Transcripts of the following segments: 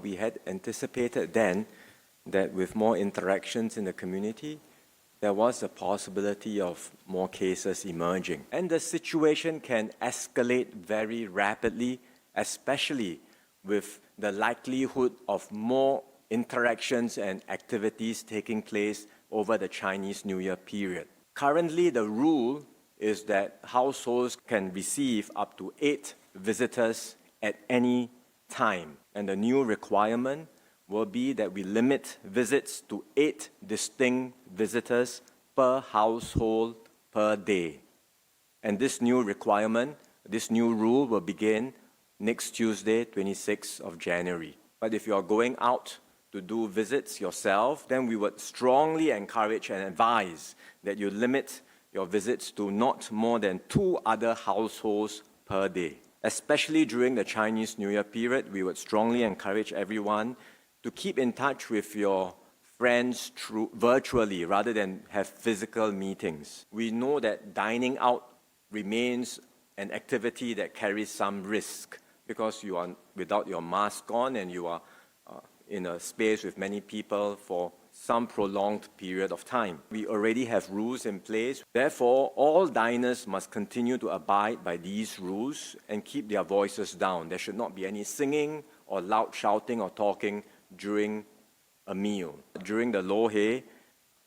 We had anticipated then that with more interactions in the community, there was a possibility of more cases emerging. And the situation can escalate very rapidly, especially with the likelihood of more interactions and activities taking place over the Chinese New Year period. Currently, the rule is that households can receive up to 8 visitors at any time. And the new requirement will be that we limit visits to 8 distinct visitors per household per day. And this new requirement, this new rule will begin next Tuesday, 26th of January. But if you are going out to do visits yourself, then we would strongly encourage and advise that you limit your visits to not more than 2 other households per day. Especially during the Chinese New Year period, we would strongly encourage everyone to keep in touch with your friends virtually rather than have physical meetings. We know that dining out remains an activity that carries some risk because you are without your mask on and you are in a space with many people for some prolonged period of time. We already have rules in place. Therefore, all diners must continue to abide by these rules and keep their voices down. There should not be any singing or loud shouting or talking during a meal. During the lo hei,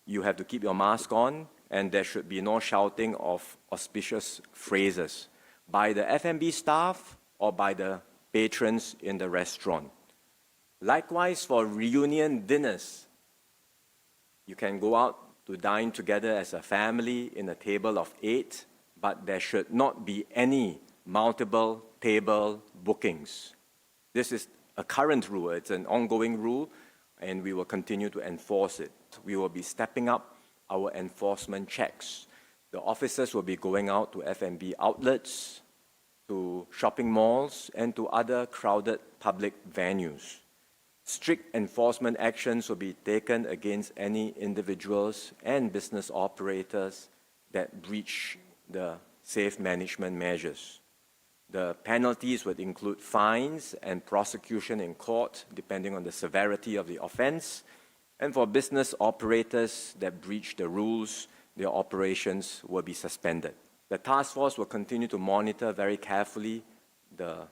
you have to keep your mask on and there should be no shouting of auspicious phrases by the F&B staff or by the patrons in the restaurant. Likewise, for reunion dinners, you can go out to dine together as a family in a table of 8, but there should not be any multiple table bookings. This is a current rule, it's an ongoing rule, and we will continue to enforce it. We will be stepping up our enforcement checks. The officers will be going out to F&B outlets, to shopping malls, and to other crowded public venues. Strict enforcement actions will be taken against any individuals and business operators that breach the safe management measures. The penalties would include fines and prosecution in court, depending on the severity of the offense. And for business operators that breach the rules, their operations will be suspended. The task force will continue to monitor very carefully the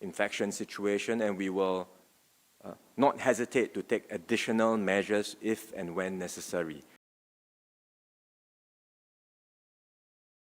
infection situation, and we will not hesitate to take additional measures if and when necessary.